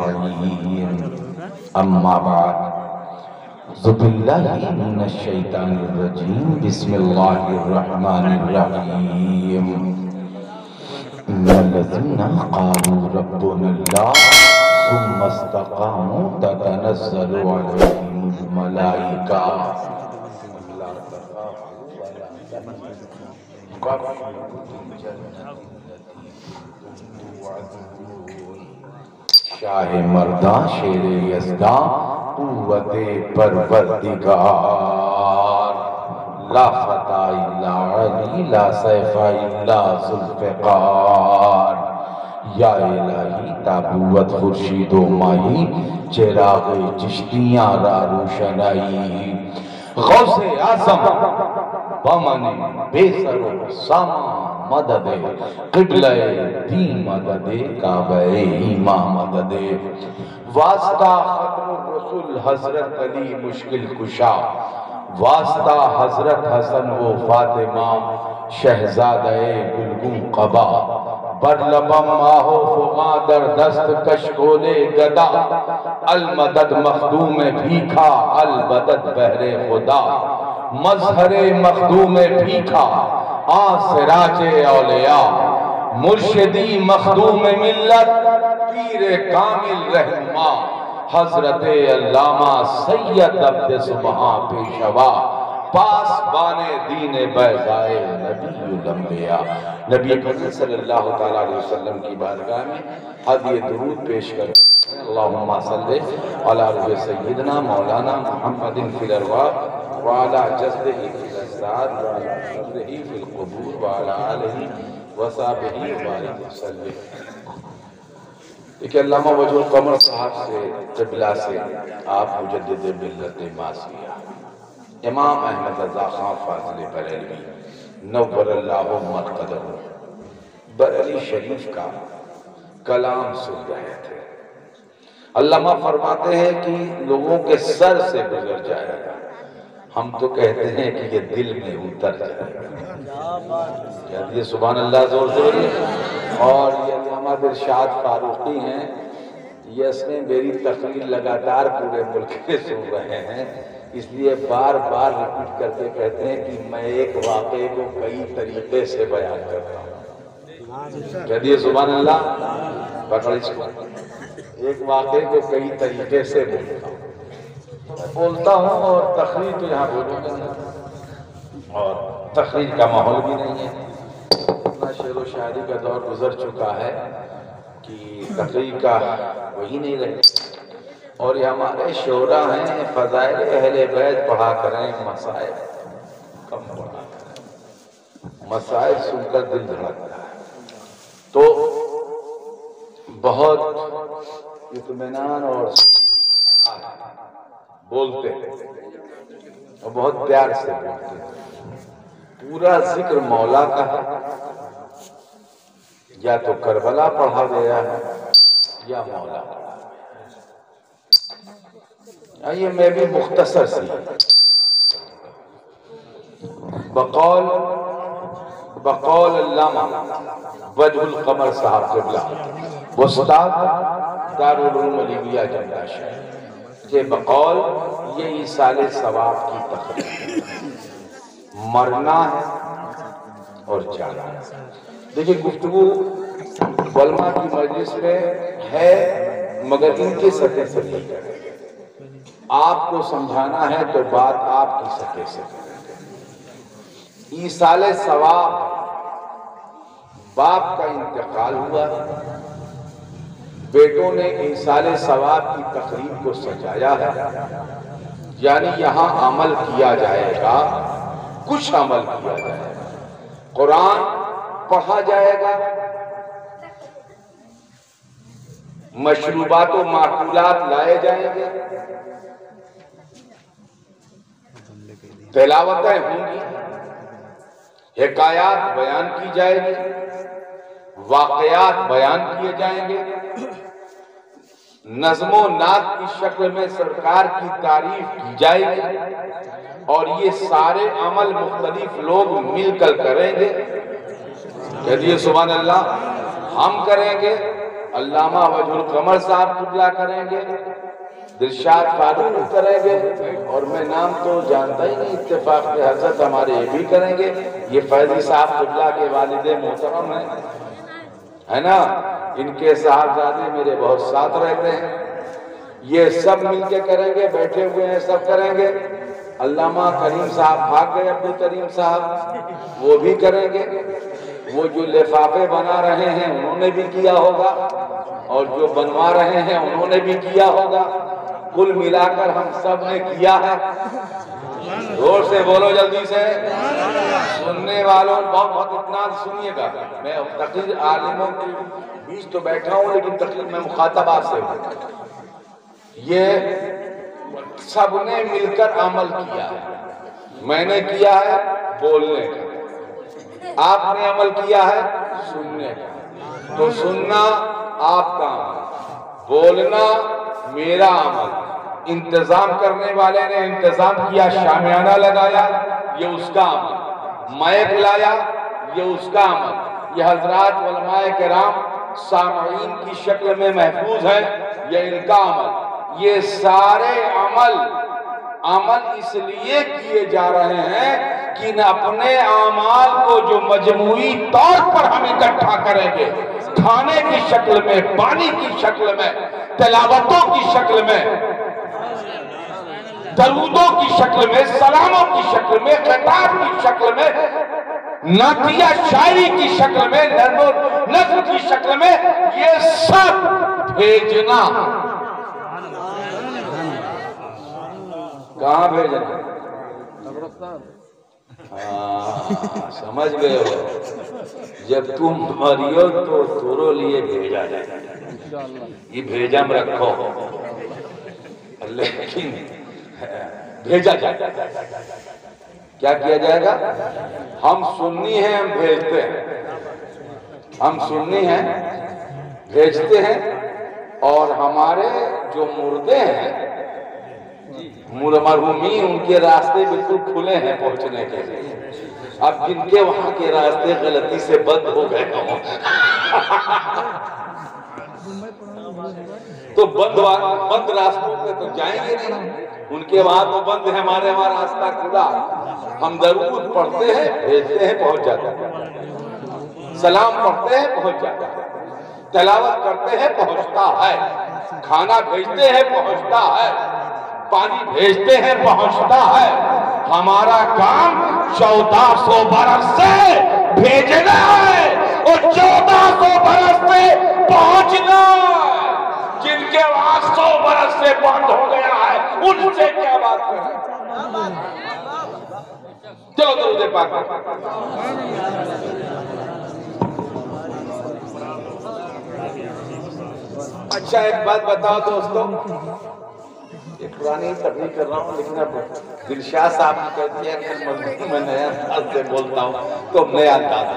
العليم أما بعد أعوذ بالله من الشيطان الرجيم بسم الله الرحمن الرحيم إن الذين قالوا ربنا الله ثم استقاموا تتنزل عليهم الملائكة شاہ مرداں شیر یزداں قوت پروردگار لا فتح الا علی لا سیف الا ذوالفقار یا الہی تابوت خورشید و ماہی چراغ چشتیاں را روشنائی غوث اعظم بمن بے سر و ساما مدد قبلہ دین مدد کعبہ ایمان مدد واسطہ ختم الرسول حضرت علی مشکل کشا واسطہ حضرت حسن و فاطمہ شہزادہ گلگون قبا برلبم آہو فغاں در دست کشکولے گدا المدد مخدوم بھیکھا البدد بہر خدا مظہر مخدوم بھیکھا سراج اولیاء مرشدی مخدوم ملت پیر کامل رہنما حضرت علامہ سید عبد سبحان پیشوا پاسبان دین بیضائے نبی الانبیاء نبی کریم صلی اللہ علیہ وسلم کی بارگاہ میں ہدیہ درود پیش کر اللہم صلی علی روح سیدنا مولانا محمد فی الارواح وعلی جسدہ فی الاسرار وعلی صدرہ فی القبور وعلی آلہ وصحبہ وبارک وسلم۔ کہ علامہ وجہ القمر صاحب سے قبلہ سے آپ مجدد ملت ماسیہ امام احمد رضا خان فاضل بریلوی نور اللہ مرقدہ بریلی شریف کا کلام سن رہے تھے۔ علامہ فرماتے ہیں کہ لوگوں کے سر سے گزر جائے گا، ہم تو کہتے ہیں کہ یہ دل میں اتر جائے گا۔ کہتے ہیں سبحان اللہ زور سے بولیے۔ اور یہ علامہ ارشاد فاروقی ہیں، یہ اس میں میری تقریر لگاتار پورے ملک میں سن رہے ہیں، اس لیے بار بار ریپیٹ کرتے کہتے ہیں کہ میں ایک واقعے کو کئی طریقے سے بیان کرتا ہوں۔ کہتے ہیں سبحان اللہ، پکڑ اس کو، ایک واقعے کو کئی طریقے سے بولتا ہوں اور تقریر تو یہاں بولوں گا اور تقریر کا ماحول بھی نہیں ہے، اتنا شعر و شاعری کا دور گزر چکا ہے کہ تقریر کا وہی نہیں رہے۔ اور یہ ہمارے شعراء ہیں، فضائل اہل بیت پڑھا کریں، مسائل کم پڑھا کریں، مسائل سن کر دل دھڑکتا ہے تو بہت اطمینان اور بولتے ہیں اور بہت پیار سے بولتے ہیں۔ پورا ذکر مولا کا ہے، یا تو کربلا پڑھا گیا ہے یا مولا پڑھا گیا ہے۔ یہ میں بھی مختصر سی بقول علامہ وجہ القمر صاحب قبلہ استاد دارالعلوم علیویہ جندہ شہر کہ بقول یہ ایصال ثواب کی تقریر مرنا ہے اور جانا ہے۔ دیکھیں گفتگو علماء کی مجلس میں ہے مگر ان کی سطح سے نہیں کریں گے، آپ کو سمجھانا ہے تو بات آپ کی سطح سے کریں گے۔ ایصال ثواب، باپ کا انتقال ہوا، بیٹوں نے ایصال ثواب کی تقریب کو سجایا ہے، یعنی یہاں عمل کیا جائے گا، کچھ عمل کیا جائے گا، قرآن پڑھا جائے گا، مشروبات و معقولات لائے جائیں گے، تلاوتیں ہوں گی، حکایات بیان کی جائے گی، واقعات بیان کیے جائیں گے، نظم و نعت کی شکل میں سرکار کی تعریف کی جائے گی، اور یہ سارے عمل مختلف لوگ مل کر کریں گے۔ کہتے ہیں سبحان اللہ، ہم کریں گے، علامہ وجہ القمر صاحب قبلہ کریں گے، دلشاد فاروق کریں گے، اور میں نام تو جانتا ہی نہیں، اتفاق کے حضرت ہمارے یہ بھی کریں گے۔ یہ فیضی صاحب قبلہ کے والد محترم ہیں، ہے نا، ان کے صاحبزادے میرے بہت ساتھ رہتے ہیں، یہ سب مل کے کریں گے، بیٹھے ہوئے ہیں سب کریں گے۔ علامہ کریم صاحب بھاگ گئے، عبد الکریم صاحب، وہ بھی کریں گے۔ وہ جو لفافے بنا رہے ہیں انہوں نے بھی کیا ہوگا، اور جو بنوا رہے ہیں انہوں نے بھی کیا ہوگا، کل ملا کر ہم سب نے کیا ہے۔ زور سے بولو جلدی سے، سننے والوں بہت اتنا سنیے گا۔ میں تقریر عالموں کے بیچ تو بیٹھا ہوں، لیکن تقریر میں مخاطبات سے ہوں۔ یہ سب نے مل کر عمل کیا ہے، میں نے کیا ہے بولنے کا، آپ نے عمل کیا ہے سننے کا۔ تو سننا آپ کا عمل، بولنا میرا عمل۔ انتظام کرنے والے نے انتظام کیا، شامیانہ لگایا، یہ اس کا عمل، مائک لایا، یہ اس کا عمل۔ یہ حضرات علماء کرام سامعین کی شکل میں محفوظ ہیں، یہ ان کا عمل۔ یہ سارے عمل اس لیے کیے جا رہے ہیں کہ اپنے اعمال کو جو مجموعی طور پر ہم اکٹھا کریں گے، کھانے کی شکل میں، پانی کی شکل میں، تلاوتوں کی شکل میں، درودوں کی شکل میں، سلاموں کی شکل میں، خطاب کی شکل میں، نعتیہ شاعری کی شکل میں، نظم کی شکل میں، یہ سب بھیجنا۔ کہاں بھیجنا؟ سمجھ گئے ہو، جب تم مریو تو تورو لیے بھیجا جائے، یہ بھیجم رکھو، لیکن بھیجا جائے۔ کیا کیا جائے گا؟ ہم سنی ہیں، ہم بھیجتے ہیں، ہم سنی ہیں بھیجتے ہیں، اور ہمارے جو مردے ہیں مرحومین، ان کے راستے بالکل کھلے ہیں پہنچنے کے لیے۔ اب جن کے وہاں کے راستے غلطی سے بند ہو گئے ہوں تو بند راستوں پہ تو جائیں گے نہیں، ان کے وہاں تو بند ہے، ہمارے وہاں راستہ کھلا۔ ہم درود پڑھتے ہیں، بھیجتے ہیں، پہنچ جاتا ہے، سلام پڑھتے ہیں، پہنچ جاتا ہے، تلاوت کرتے ہیں، پہنچتا ہے، کھانا بھیجتے ہیں، پہنچتا ہے، پانی بھیجتے ہیں، پہنچتا ہے۔ ہمارا کام 1400 برس سے بھیجنا ہے، اور 1400 برس سے پہنچنا ہے۔ جن کے وہاں 100 برس سے بند ہو گیا ہے، ان سے کیا بات کریں؟ چلو درود پاک۔ اچھا ایک بات بتاؤ دوستو، ایک پرانی تقریر کر رہا ہوں، لیکن اب دلشاد صاحب نے کہتی ہے کہ میں نیا انداز سے بولتا ہوں، تو نیا انداز۔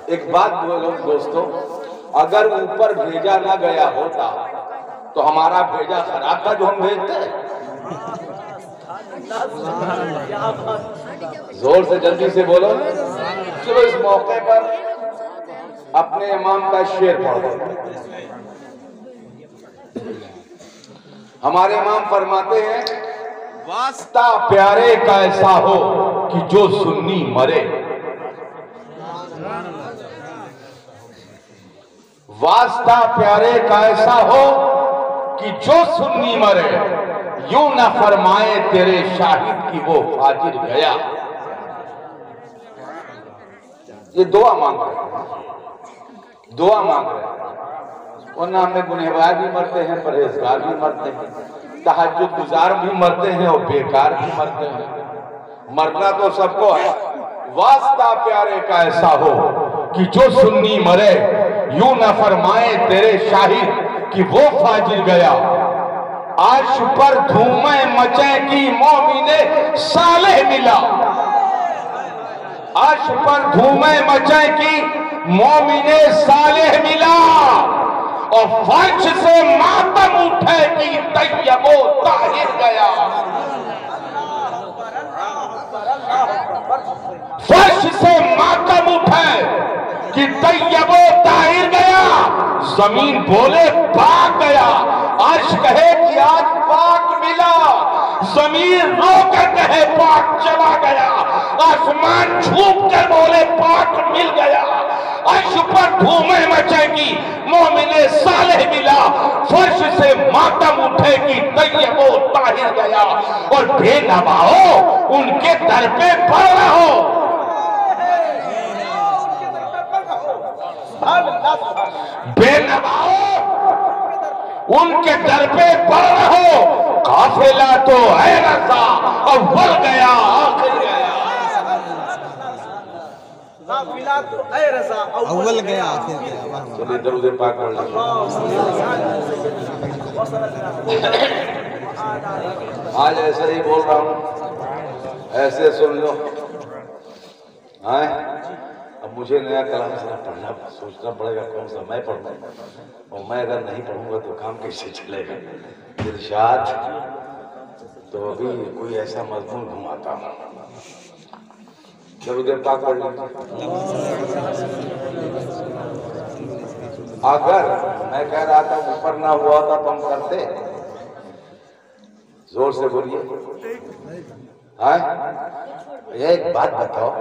ایک بات بولو دوستو، اگر اوپر بھیجا نہ گیا ہوتا تو ہمارا بھیجا خراب تھا جو ہم بھیجتے ہیں؟ زور سے جلدی سے بولو۔ چلو اس موقع پر اپنے امام کا شعر پڑھو۔ ہمارے امام فرماتے ہیں، واسطہ پیارے کا ایسا ہو کہ جو سنی مرے، واسطہ پیارے کا ایسا ہو کہ جو سنی مرے، یوں نہ فرمائے تیرے شاہد کی وہ فاجر گیا۔ یہ دعا مانگ رہے ہیں، دعا مانگ رہے ہیں، ورنہ ہمیں گنہگار بھی مرتے ہیں، پرہیزگار بھی مرتے ہیں، تہجد گزار بھی مرتے ہیں، اور بیکار بھی مرتے ہیں۔ مرنا تو سب کو ہے۔ واسطہ پیارے کا ایسا ہو کہ جو سنی مرے، یوں نہ فرمائے تیرے شاہد کہ وہ فاجر گیا۔ عرش پر دھومیں مچیں کی مومن صالح ملا، عرش پر دھومیں مچیں کی مومن صالح ملا، اور فرش سے ماتم اٹھے کی طیب و طاہر گیا، فرش سے ماتم اٹھے کہ طیب و طاہر گیا، زمین بولے پاک گیا، عرش کہے کہ آج پاک ملا، زمین رو کر کہے پاک چلا گیا، آسمان چھوپ کر بولے پاک مل گیا، عرش پر دھومیں مچے گی مومن صالح ملا، فرش سے ماتم اٹھے گی طیب و طاہر گیا، اور بے نواؤ ان کے در پہ پڑھ رہو، بے نواؤ ان کے در پہ پڑھ رہو، قافلہ تو ہے رضا اول گیا آخر گیا، قافلہ تو اے رضا اول گیا آخر گیا۔ چلیے درود پاک پڑھ لیں۔ آج ایسے ہی بول رہا ہوں، ایسے سن لو۔ اب مجھے نیا کلام صرف پڑھنا سوچنا پڑے گا کون سا میں پڑھوں، اور میں اگر نہیں پڑھوں گا تو کام کیسے چلے گا؟ ارشاد تو ابھی کوئی ایسا مضمون گھماتا ہوں، درود پاک پڑھ لیجیے۔ اگر میں کہہ رہا تھا اوپر نہ ہوا تھا تو ہم کرتے، زور سے بولیے۔ یہ ایک بات بتاؤ،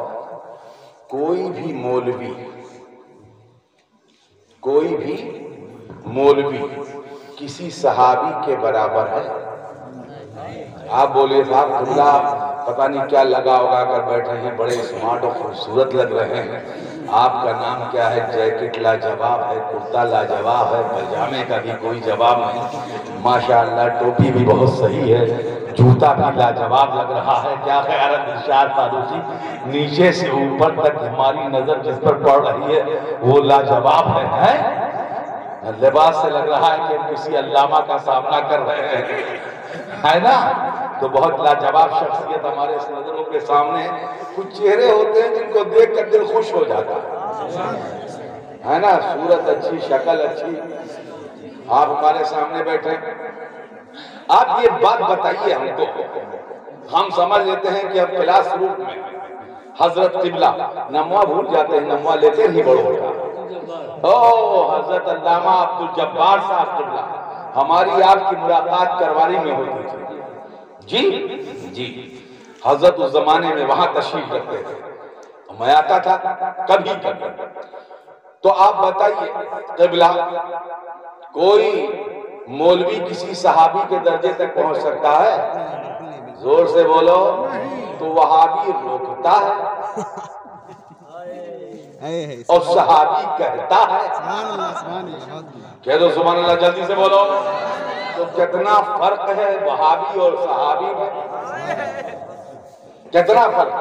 کوئی بھی مولوی کسی صحابی کے برابر ہے؟ آپ بولے صاحب اللہ پتہ نہیں کیا لگا ہوگا کر بیٹھے ہیں، بڑے اسمارٹ اور خوبصورت لگ رہے ہیں، آپ کا نام کیا ہے؟ جیکٹ لاجواب ہے، کرتا لاجواب ہے، پجامے کا بھی کوئی جواب نہیں، ماشاءاللہ ٹوپی بھی بہت صحیح ہے، جوتا بھی لاجواب لگ رہا ہے، کیا خیال ہے ارشاد فاروقی؟ نیچے سے اوپر تک ہماری نظر جس پر پڑ رہی ہے وہ لاجواب ہے، لباس سے لگ رہا ہے کہ ہم کسی علامہ کا سامنا کر رہے ہیں، ہے نا؟ تو بہت لاجواب شخصیت ہمارے اس نظروں کے سامنے، کچھ چہرے ہوتے ہیں جن کو دیکھ کر دل خوش ہو جاتا ہے نا؟ صورت اچھی، شکل اچھی، آپ ہمارے سامنے بیٹھے، آپ یہ بات بتائیے ہم کو، ہم سمجھ لیتے ہیں کہ اب کلاس روم میں حضرت قبلہ نموہ بھول جاتے ہیں، نموہ لیتے ہی بڑو ہوتا، حضرت علامہ عبدالجبار صاحب قبلہ ہماری آپ کی ملاقات کرواری میں ہوتی تھی، جی حضرت اس زمانے میں وہاں تشریف رکھتے تھے، میں آتا تھا کبھی کبھی، تو آپ بتائیے قبلہ کوئی مولوی کسی صحابی کے درجے تک پہنچ سکتا ہے؟ زور سے بولو، تو وہابی روکتا ہے اور صحابی کہتا ہے، کہہ دو سبحان اللہ جلدی سے بولو، تو کتنا فرق ہے وہابی اور صحابی میں؟ کتنا فرق؟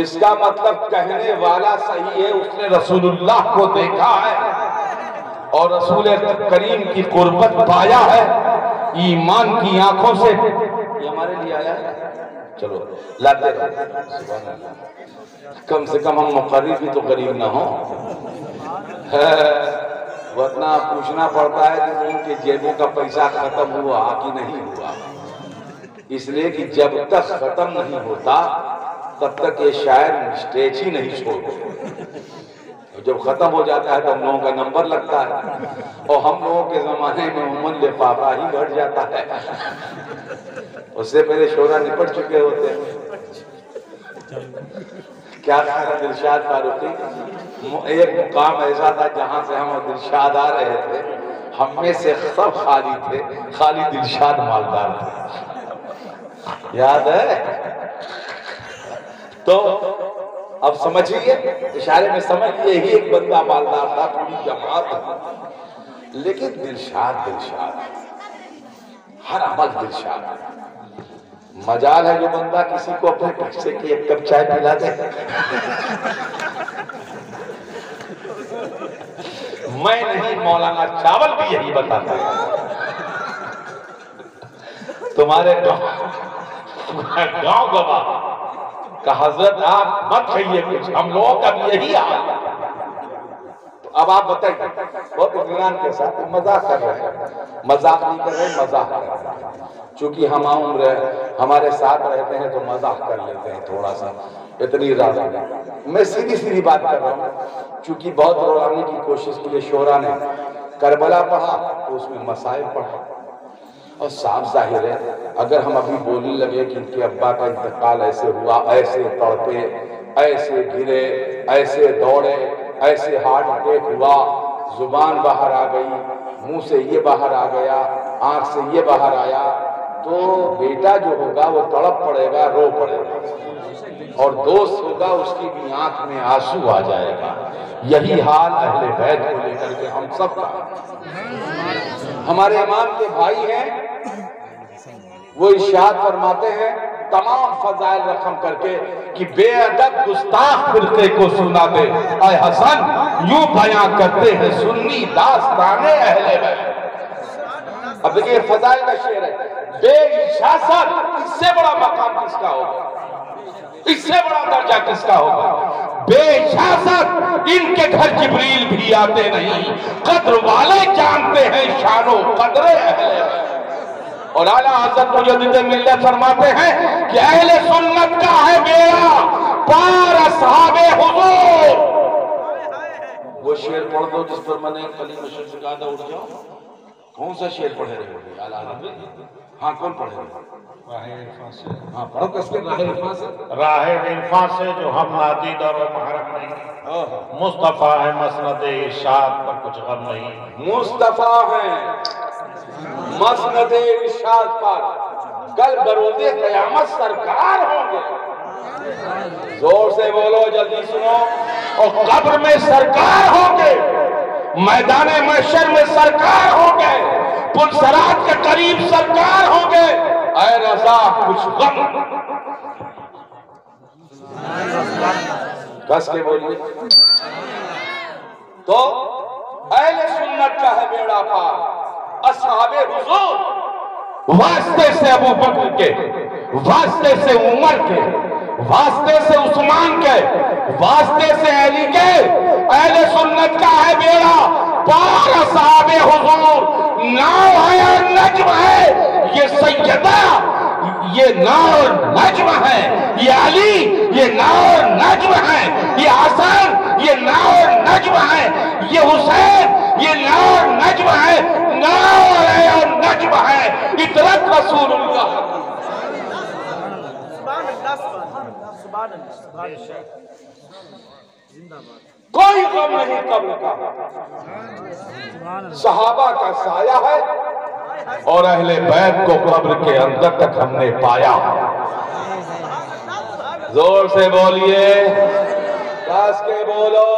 اس کا مطلب کہنے والا صحیح ہے، اس نے رسول اللہ کو دیکھا ہے اور رسول کریم کی قربت پایا ہے، ایمان کی آنکھوں سے، یہ ہمارے لیے آیا ہے، چلو لاتے رہو، سبحان اللہ، کم سے کم ہم مقرر بھی تو قریب نہ ہوں، ورنہ پوچھنا پڑتا ہے کہ ان کے جیبوں کا پیسہ ختم ہوا کہ نہیں ہوا، اس لیے کہ جب تک ختم نہیں ہوتا تب تک یہ شاعر اسٹیج ہی نہیں چھوڑتے، جب ختم ہو جاتا ہے تو ہم لوگوں کا نمبر لگتا ہے، اور ہم لوگوں کے زمانے میں عموماً لفافہ ہی گھٹ جاتا ہے، اس سے پہلے شعرا نپٹ چکے ہوتے ہیں۔ کیا کہا دلشاد فاروقی؟ ایک مقام ایسا تھا جہاں سے ہم دلشاد آ رہے تھے، ہم میں سے سب خالی تھے، خالی دلشاد مالدار تھے، یاد ہے؟ تو اب سمجھئے اشارے میں سمجھ یہی ایک بندہ مالدار تھا، پوری جماعت، لیکن دلشاد ہر عمل دلشاد، مجال ہے جو بندہ کسی کو اپنے پیسے کی ایک کپ چائے پلا دے، میں نہیں مولانا چاول بھی یہی بتاتا ہے، تمہارے گاؤں گواہ کہ حضرت آپ مت کہیے کچھ، ہم لوگوں کا بھی یہی حال ہے۔ اب آپ بتائیے، بہت اطمینان کے ساتھ مذاق کر رہے ہیں، مذاق نہیں کر رہے، مذاق کر رہے ہیں، چونکہ ہم عمر ہمارے ساتھ رہتے ہیں تو مذاق کر لیتے ہیں تھوڑا سا، اتنی راضی میں سیدھی بات کر رہا ہوں، چونکہ بہت رولانے کی کوشش کی شعرا نے کربلا پڑھا تو اس میں مسائل پڑھا، اور صاف ظاہر ہے اگر ہم ابھی بولنے لگے کہ ان کے ابا کا انتقال ایسے ہوا، ایسے تڑپے، ایسے گرے، ایسے دوڑے، ایسے ہارٹ اٹیک ہوا، زبان باہر آ گئی، منہ سے یہ باہر آ گیا، آنکھ سے یہ باہر آیا، تو بیٹا جو ہوگا وہ تڑپ پڑے گا، رو پڑے گا، اور دوست ہوگا اس کی بھی آنکھ میں آنسو آ جائے گا۔ یہی حال اہل بیت کو لے کر کے ہم سب کا۔ ہمارے امام کے بھائی ہیں، وہ ارشاد فرماتے ہیں تمام فضائل رقم کر کے کہ بے ادب گستاخ فرقے کو سنا دے، اے حسن یوں بیاں کرتے ہیں سنی داستان اہل بیت۔ اب دیکھئے فضائل کا شعر ہے، بے اجازت، اس سے بڑا مقام کس کا ہوگا، اس سے بڑا درجہ کس کا ہوگا؟ بے اجازت ان کے گھر جبریل بھی آتے نہیں، قدر والے جانتے ہیں شان و قدر اہل بیت۔ اور اعلیٰ حضرت مجدد ملت فرماتے ہیں کہ اہل سنت کا ہے بیڑا پار اصحاب حضور۔ وہ شعر پڑھ دو جس پر میں نے کلیم شمس کہا تھا اٹھ جاؤ، کون سا شعر پڑھے رہے ہوگی اعلیٰ حضرت؟ ہاں کون پڑھے رہے؟ راہ عرفان سے، ہاں پڑھو کس کے راہ عرفان سے؟ راہ عرفان سے جو ہم نادید اور محرم نہیں، مصطفیٰ ہے مسند ارشاد پر کچھ غم نہیں۔ مصطفیٰ ہیں مسند ارشاد پر، کل بروز قیامت سرکار ہوں گے۔ زور سے بولو، جلدی سنو، اور قبر میں سرکار ہوں گے، میدان محشر میں سرکار ہوں گے، پل صراط کے قریب سرکار ہوں گے۔ اے رضا کچھ غم، کس کے بولیے۔ تو اہل سنت کا ہے بیڑا پار اصحاب حضور، واسطے سے ابو بکر کے، واسطے سے عمر کے، واسطے سے عثمان کے، واسطے سے علی کے، اہل سنت کا ہے بیڑا پار اصحاب حضور۔ ناؤ ہے اور نجم ہے یہ سیدہ، یہ ناؤ اور نجم ہے یہ علی، یہ ناؤ اور نجم ہے یہ حسن، یہ ناؤ اور نجم ہے یہ حسین، یہ ناؤ اور نجم ہے، ناؤ ہے اور نجم ہے اطرت رسول اللہ۔ سبحان اللہ، سبحان اللہ، سبحان اللہ، زندہ باد۔ کوئی غم نہیں قبر کا، صحابہ کا سایہ ہے، اور اہل بیت کو قبر کے اندر تک ہم نے پایا۔ زور سے بولیے، کس کے بولو،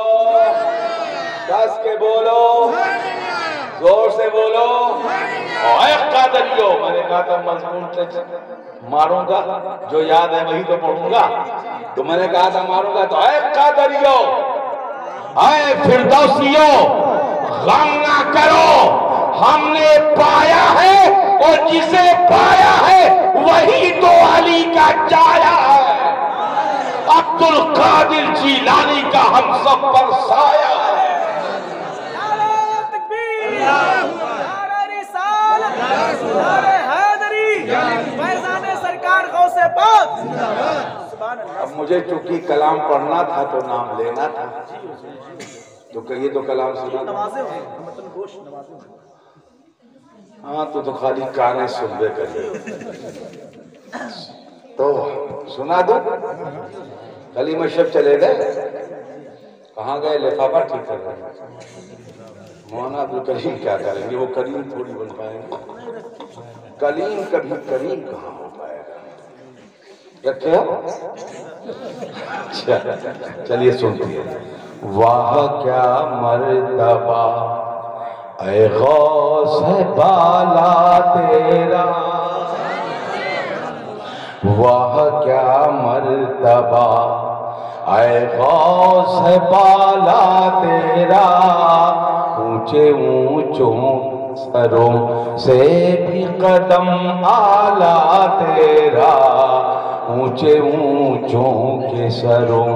کس کے بولو، زور سے بولو۔ اے قادریو، میں نے کہا تھا مضمون ماروں گا، جو یاد ہے وہی تو پڑھوں گا، تو میں نے کہا تھا ماروں گا، تو اے قادریو، اے فردوسیو، غم نہ کرو، ہم نے پایا ہے، اور جسے پایا ہے وہی تو علی کا چایا ہے، عبد القادر جیلانی کا ہم سب پر سایہ ہے۔ نعرہ تکبیر، نعرہ رسالت، نعرہ حیدری، فیضان سرکار غوث پاک، سبحان اللہ۔ اب مجھے چونکہ کلام پڑھنا تھا تو نام لینا تھا، تو کہیے تو کلام سنا تھا۔ نوازے ہوئے، مطلب گوش نوازے ہوئے۔ ہاں تو خالی کانے سن بے کریے، تو سنا دو۔ کلمہ شب چلے گئے، کہاں گئے؟ لفافہ ٹھیک کر رہے ہیں۔ مولانا عبدالکریم کیا کریں گے، وہ کریم تھوڑی بن پائیں گے، کلیم کبھی کریم کہاں ہو پائے گا۔ رکھے ہو؟ چلیے سنتی ہے۔ واہ کیا مرتبہ اے غوث بالا تیرا، واہ کیا مرتبہ اے غوث بالا تیرا، اونچے اونچوں سروں سے بھی قدم آلہ تیرا، اونچے اونچوں کے سروں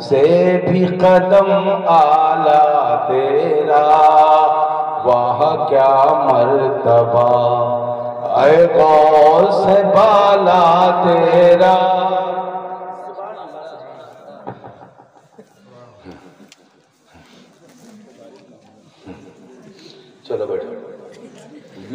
سے بھی قدم آلہ تیرا، واہ کیا مرتبہ اے غوث بالا تیرا۔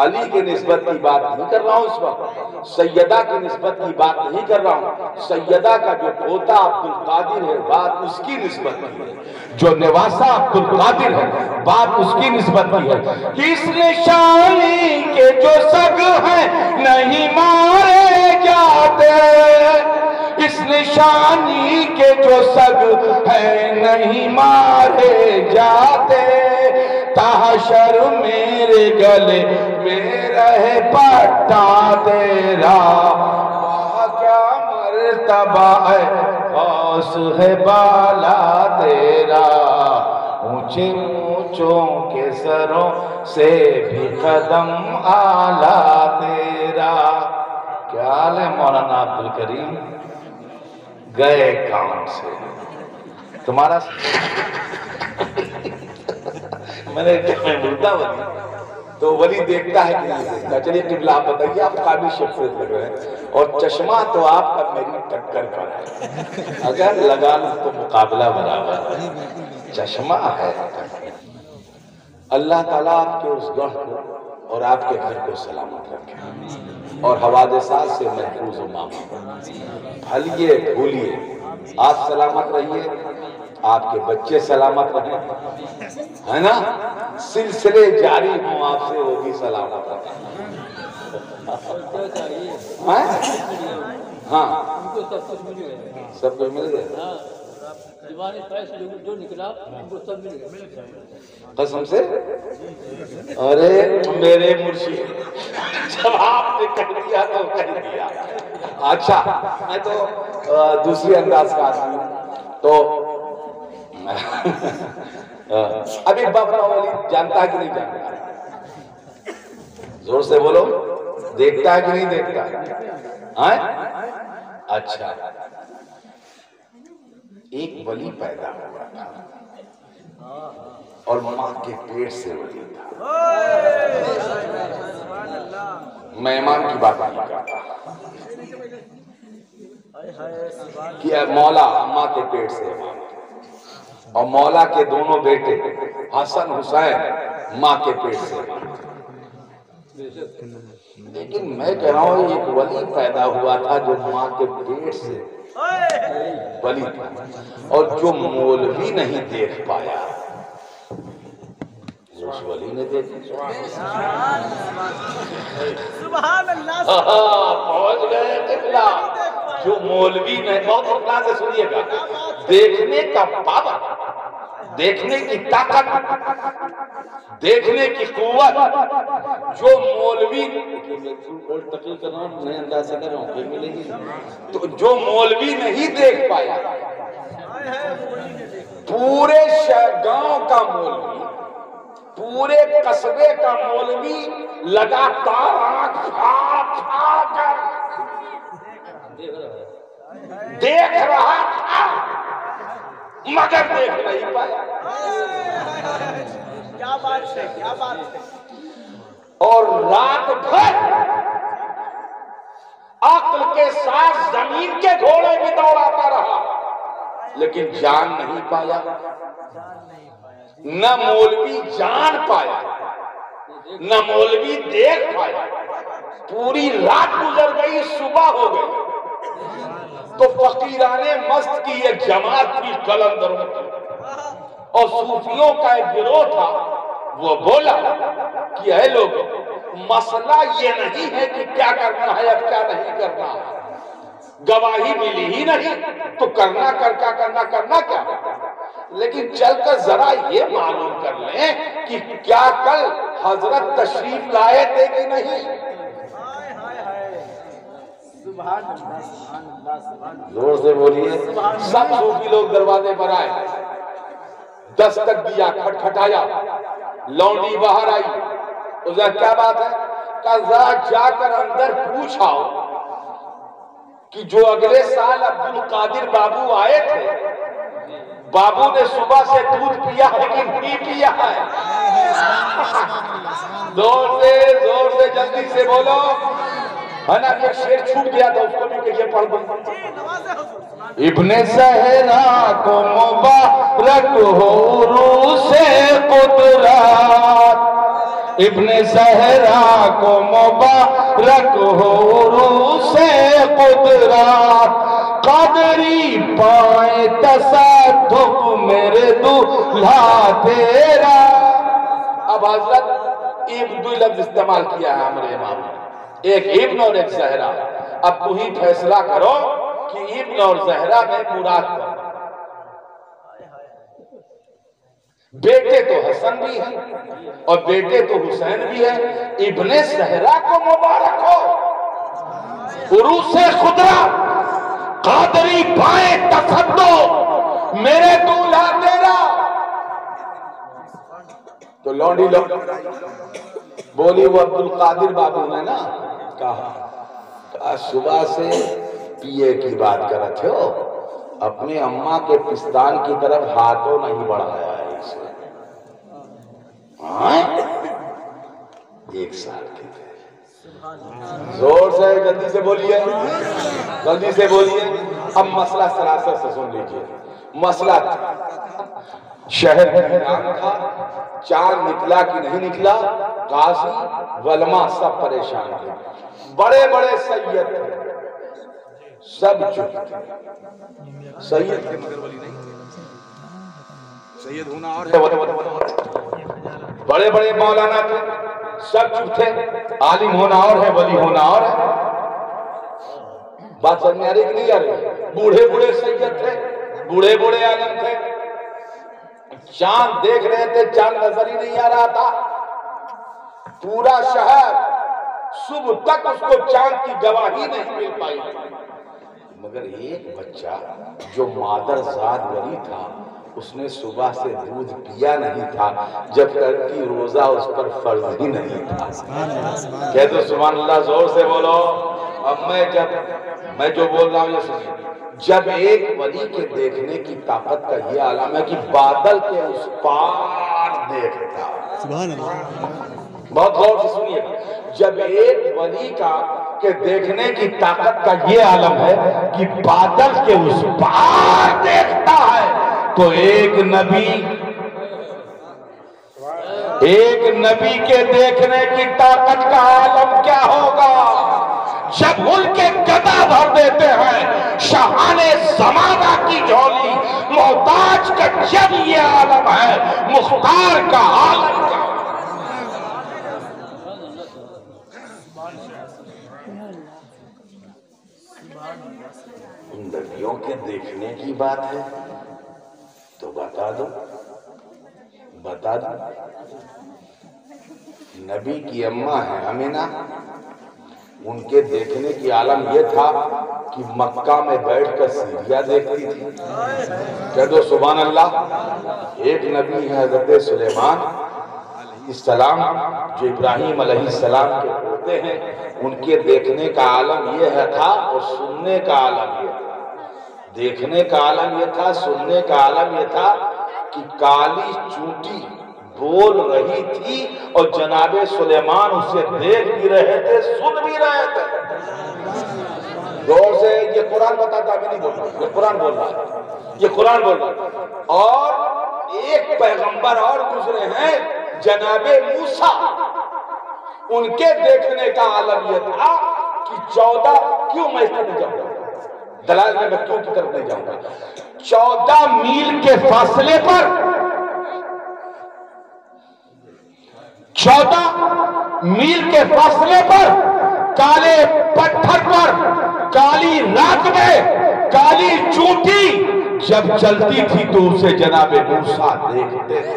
علی کے نسبت کی بات نہیں کر رہا ہوں اس وقت، سیدہ کی نسبت کی بات نہیں کر رہا ہوں، سیدہ کا جو پوتا عبدالقادر ہے بات اس کی نسبت کی ہے، جو نواسہ عبدالقادر ہے بات اس کی نسبت کی ہے کہ اس نشانی کے جو سگ ہیں نہیں مارے جاتے، اس نشانی کے جو سگ ہیں نہیں مارے جاتے، تحشر میرے گلے میں رہے پٹا تیرا، وہاں کیا مرتبہ ہے غوث ہے بالا تیرا، اونچے اونچوں کے سروں سے بھی قدم آلہ تیرا۔ کیا حال ہے مولانا عبدالکریم؟ گئے کام سے تمہارا میں نے بولتا ولی تو ولی دیکھتا ہے کہ نہیں دیکھتا، چلیے قبلہ آپ بتائیے، آپ قابل شفرت لگ رہے ہیں اور چشمہ تو آپ کا میری ٹکر پر ہے، اگر لگا لوں تو مقابلہ برابر ہے، چشمہ ہے۔ اللہ تعالیٰ آپ کے اس گڑھ کو اور آپ کے گھر کو سلامت رکھے اور حوادثات سے محفوظ و معمول، پھلیے پھولیے، آپ سلامت رہیے، آپ کے بچے سلامت رہیں، ہے نا، سلسلے جاری ہوں آپ سے، وہ بھی سلامت رہیں۔ ہاں سب کو مل گئے، جو نکلا سب مل گئے قسم سے۔ ارے میرے مرشد جب آپ نے کہہ دیا تو کہہ دیا۔ اچھا میں تو دوسری انداز کا آدمی ہوں، تو ابھی بابا ولی جانتا ہے کہ نہیں جانتا؟ زور سے بولو، دیکھتا ہے کہ نہیں دیکھتا؟ اچھا ایک ولی پیدا ہوا تھا اور ماں کے پیٹ سے ولی تھا، میں ایمان کی بات نہیں کرتا کہ مولا ماں کے پیٹ سے اور مولا کے دونوں بیٹے حسن حسین ماں کے پیٹ سے، لیکن میں کہہ رہا ہوں ایک ولی پیدا ہوا تھا جو ماں کے پیٹ سے ولی تھا اور جو مولوی نہیں دیکھ پایا اس ولی نے دیکھا۔ سبحان اللہ، پہنچ گئے قبلہ، جو مولوی نہیں، بہت اطلاع سے سنیے گا، دیکھنے کا پاور، دیکھنے کی طاقت، دیکھنے کی قوت، جو مولوی نئے انداز سے کر رہا ہوں ملے گی، تو جو مولوی نہیں دیکھ پایا، پورے گاؤں کا مولوی، پورے قصبے کا مولوی لگاتار آنکھ پھاڑ کر دیکھ رہا تھا مگر دیکھ نہیں پایا۔ کیا بات ہے، کیا بات ہے۔ اور رات بھر عقل کے ساتھ زمین کے گھوڑے بھی دوڑاتا رہا لیکن جان نہیں پایا، نہ مولوی جان پایا نہ مولوی دیکھ پایا۔ پوری رات گزر گئی، صبح ہو گئی تو فقیران مست کی ایک جماعت تھی قلندروں کی اور صوفیوں کا ایک گروہ تھا، وہ بولا کہ اے لوگوں، مسئلہ یہ نہیں ہے کہ کیا کرنا ہے اب کیا نہیں کرنا ہے، گواہی ملی ہی نہیں تو کرنا کیا، لیکن چل کر ذرا یہ معلوم کر لیں کہ کیا کل حضرت تشریف لائے تھے کہ نہیں۔ زور سے بولیے، سب صوفی لوگ دروازے پر آئے، دستک دیا، کھٹکھٹایا، لونڈی باہر آئی، اسے کیا بات ہے؟ کہا جا کر اندر پوچھاؤ کہ جو اگلے سال عبدالقادر بابو آئے تھے، بابو نے صبح سے دودھ پیا ہے کہ نہیں پیا ہے؟ زور سے جلدی سے بولو، ہے نا کہ شیر چھوٹ گیا تھا اس کو بھی کہ یہ پڑھ دوں۔ ابن زہرا کو مبارک ہو روز قدرت، ابن زہرا کو مبارک ہو عروس قدرت قادری پائے تصدق میرے دولہا تیرا. اب حضرت دو لفظ استعمال کیا ہے ہمارے امام نے, ایک ابن اور ایک زہرا. اب تو ہی فیصلہ کرو کہ ابن اور زہرا میں مراد کرو. بیٹے تو حسن بھی ہیں اور بیٹے تو حسین بھی ہیں. ابن زہرا کو مبارک ہو عروس خدرہ قادری پائے تصدق میرے دولہا تیرا. تو لونڈی بولی وہ عبد القادر بابو نے نا کہا صبح سے پیے کی بات کر رہے ہو, اپنے اماں کے پستان کی طرف ہاتھوں نہیں بڑھایا ہے اسے. ایک سال کے تھے. زور سے جلدی سے بولیے, جلدی سے بولیے. اب مسئلہ سراسر سے سن لیجئے. مسئلہ شہر میں نام تھا, چاند نکلا کہ نہیں نکلا, قاضی علماء سب پریشان تھے. بڑے بڑے سید تھے, سب چپ تھے. سید تھے مگر ولی نہیں تھے. سید ہونا اور ہے, بڑے بڑے مولانا تھے, سب چپ تھے. عالم ہونا اور ہے, ولی ہونا اور ہے. بات سمجھ میں آ رہی کہ نہیں آ رہی؟ بوڑھے بوڑھے سید تھے, بوڑھے بوڑھے عالم تھے. چاند دیکھ رہے تھے, چاند نظر ہی نہیں آ رہا تھا. پورا شہر صبح تک اس کو چاند کی گواہی نہیں مل پائی. مگر ایک بچہ جو مادر زاد ولی تھا, اس نے صبح سے دودھ پیا نہیں تھا جب تک کہ روزہ اس پر فرض ہی نہیں تھا. کہہ دو سبحان اللہ, زور سے بولو. اب میں جو بول رہا ہوں یہ سنیے. جب ایک ولی کے دیکھنے کی طاقت کا یہ عالم ہے کہ بادل کے اس پار دیکھتا. سبحان اللہ, بہت غور سے سنیے. جب ایک ولی کے دیکھنے کی طاقت کا یہ عالم ہے کہ بادل کے اس پار دیکھتا ہے, تو ایک نبی کے دیکھنے کی طاقت کا عالم کیا ہوگا. جب ان کے گدا بھر دیتے ہیں شاہان زمانہ کی جھولی, محتاج کا جب یہ عالم ہے, مختار کا عالم کیا. ان نبیوں کے دیکھنے کی بات ہے تو بتا دو. نبی کی اماں ہے آمینہ, ان کے دیکھنے کی عالم یہ تھا کہ مکہ میں بیٹھ کر سیریہ دیکھتی تھی. کہہ دو سبحان اللہ. ایک نبی ہے حضرت سلیمان علیہ السلام, جو ابراہیم علیہ السلام کے پوتے ہیں. ان کے دیکھنے کا عالم یہ تھا اور سننے کا عالم یہ تھا. دیکھنے کا عالم یہ تھا, سننے کا عالم یہ تھا کہ کالی چونٹی بول رہی تھی اور جناب سلیمان اسے دیکھ بھی رہے تھے, سن بھی رہے تھے. دور سے یہ قرآن بتاتا, میں نہیں بول رہا, یہ قرآن بول رہا ہے, یہ قرآن بول رہا ہے. اور ایک پیغمبر اور گزرے ہیں جناب موسیٰ, ان کے دیکھنے کا عالم یہ تھا کہ 14 کیوں میں اس طرف نہیں جاؤں گا, دلائل میں کیوں کی طرف نہیں جاؤں گا. 14 میل کے فاصلے پر 14 میل کے فاصلے پر کالے پتھر پر کالی رات میں کالی چونٹی جب چلتی تھی تو اسے جناب موسیٰ دیکھتے تھے.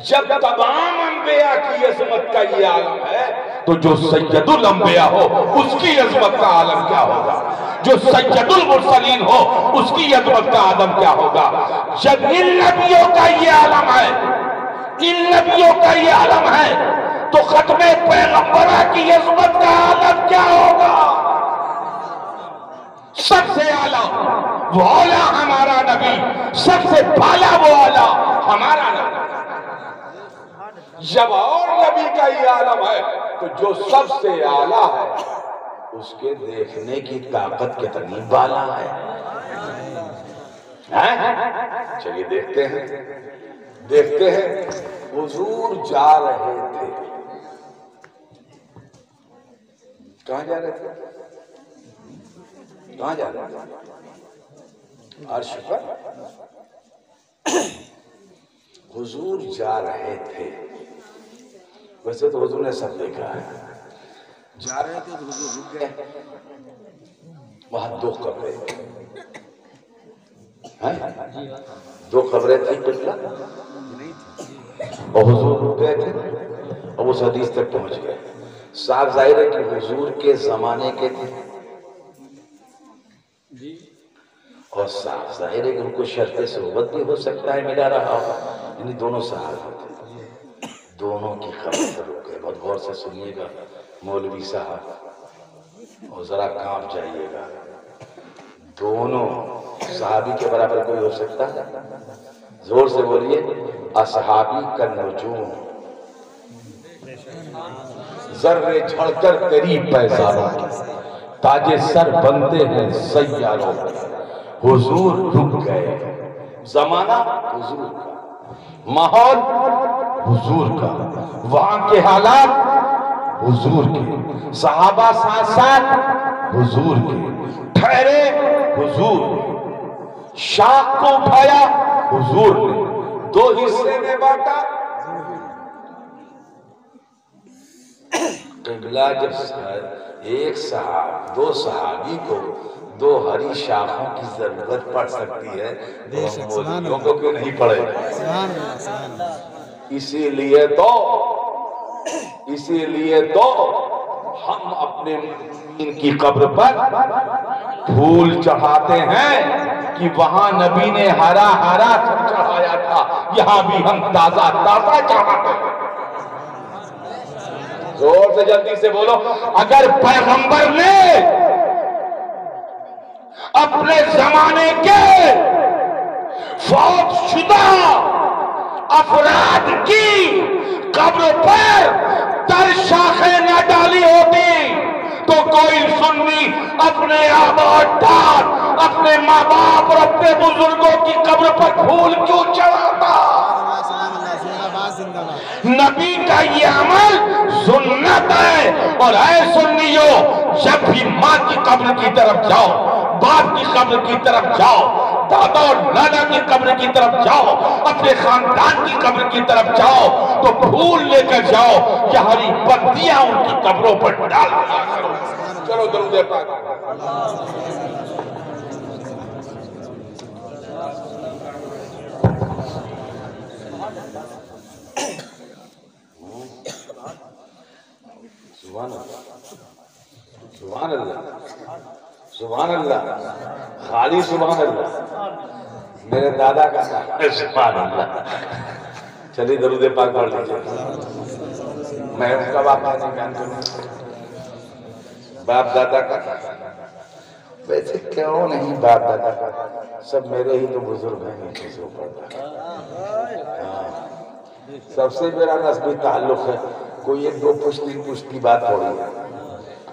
جب تمام انبیاء کی عظمت کا یہ عالم ہے تو جو سید الانبیاء ہو اس کی عظمت کا عالم کیا ہوگا, جو سید المرسلین ہو اس کی عظمت کا عالم کیا ہوگا. جب ان نبیوں کا یہ عالم ہے, ان نبیوں کا یہ عالم ہے, تو ختم پیغمبرہ کی عظمت کا عالم کیا ہوگا. سب سے اعلیٰ وہ اعلیٰ ہمارا نبی, سب سے بالا وہ اعلیٰ ہمارا نبی. جب اور نبی کا یہ عالم ہے تو جو سب سے اعلیٰ ہے اس کے دیکھنے کی طاقت کتنی بالا ہے. چلیے دیکھتے ہیں حضور جا رہے تھے. کہاں جا رہے تھے؟ کہاں جا رہے تھے؟ عرش پر. حضور جا رہے تھے. ویسے تو حضور نے سب دیکھا ہے. جا رہے تھے تو حضور رک گئے. وہاں دو قبریں ہیں. دو قبریں تھیں قبلہ اور حضور رک گئے تھے اور اس حدیث تک پہنچ گئے. صاف ظاہر ہے کہ حضور کے زمانے کے تھے اور صاف ظاہر ہے کہ ان کو شرط صحبت بھی ہو سکتا ہے ملا رہا ہو. یعنی دونوں صحابہ تھے. دونوں کی خبر پر رک گئے. بہت غور سے سنیے گا مولوی صاحب اور ذرا کانپ جائیے گا. دونوں صحابی کے برابر کوئی ہو سکتا ہے؟ زور سے بولیے. اصحابی کا نجوم ذرے جھڑ کر قریب پیزاروں کی تاج سر بنتے ہیں سیاروں کی. حضور رک گئے. زمانہ حضور کا، ماحول حضور کا، وہاں کے حالات حضور کے، صحابہ ساتھ ساتھ حضور کے، ٹھہرے حضور نے، شاخ کو اٹھایا حضور نے، دو حصے میں بانٹا. قبلہ جب ایک صحابی دو صحابی کو دو ہری شاخوں کی ضرورت پڑ سکتی ہے تو ہم مولویوں کو کیوں نہیں پڑے؟ اسی لیے تو ہم اپنے ان کی قبر پر پھول چڑھاتے ہیں کہ وہاں نبی نے ہرا ہرا چڑھایا تھا، یہاں بھی ہم تازہ تازہ چڑھاتے ہیں. زور سے جلدی سے بولو. اگر پیغمبر نے اپنے زمانے کے فوت شدہ افراد کی قبر پر تر شاخیں نہ ڈالی ہوتی تو کوئی سنی اپنے آباد دار، اپنے ماں باپ اور اپنے بزرگوں کی قبر پر پھول کیوں چڑھاتا؟ نبی کا یہ عمل سنت ہے. اور اے سنیو، جب بھی ماں کی قبر کی طرف جاؤ، باپ کی قبر کی طرف جاؤ، دادا اور نانا کی قبر کی طرف جاؤ، اپنے خاندان کی قبر کی طرف جاؤ تو پھول لے کر جاؤ کہ ہری پتیاں ان کی قبروں پر ڈال دیا کرو. چلو درود پاک. سبحان اللہ، سبحان اللہ، سبحان اللہ، خالی سبحان اللہ. میرے دادا کا نام ہے سبحان اللہ. چلیے درود پاک پڑھ لیجیے. میں اس کا واقعہ نہیں بیان کروں. باپ دادا کا ویسے کیوں نہیں باپ دادا کا، سب میرے ہی تو بزرگ ہیں نیچے سے اوپر. سب سے میرا نسبی تعلق ہے. کوئی ایک دو پشتی بات ہو رہی ہے،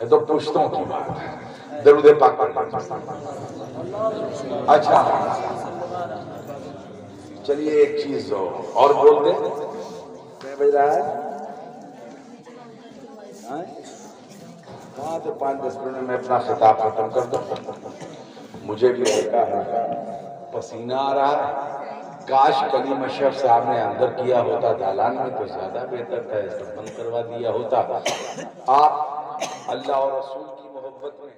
یہ تو پشتوں کی بات ہے. درود پاک پڑھ لیجیے. اچھا چلیے ایک چیز اور بول دیں. کیا بج رہا ہے؟ ہاں تو 5-10 منٹ میں اپنا خطاب ختم کر دوں. مجھے بھی ہلکا پسینہ آ رہا ہے. کاش کلیم اشرف صاحب نے اندر کیا ہوتا دالان میں تو زیادہ بہتر تھا. اس کو بند کروا دیا ہوتا. آپ اللہ اور رسول کی محبت میں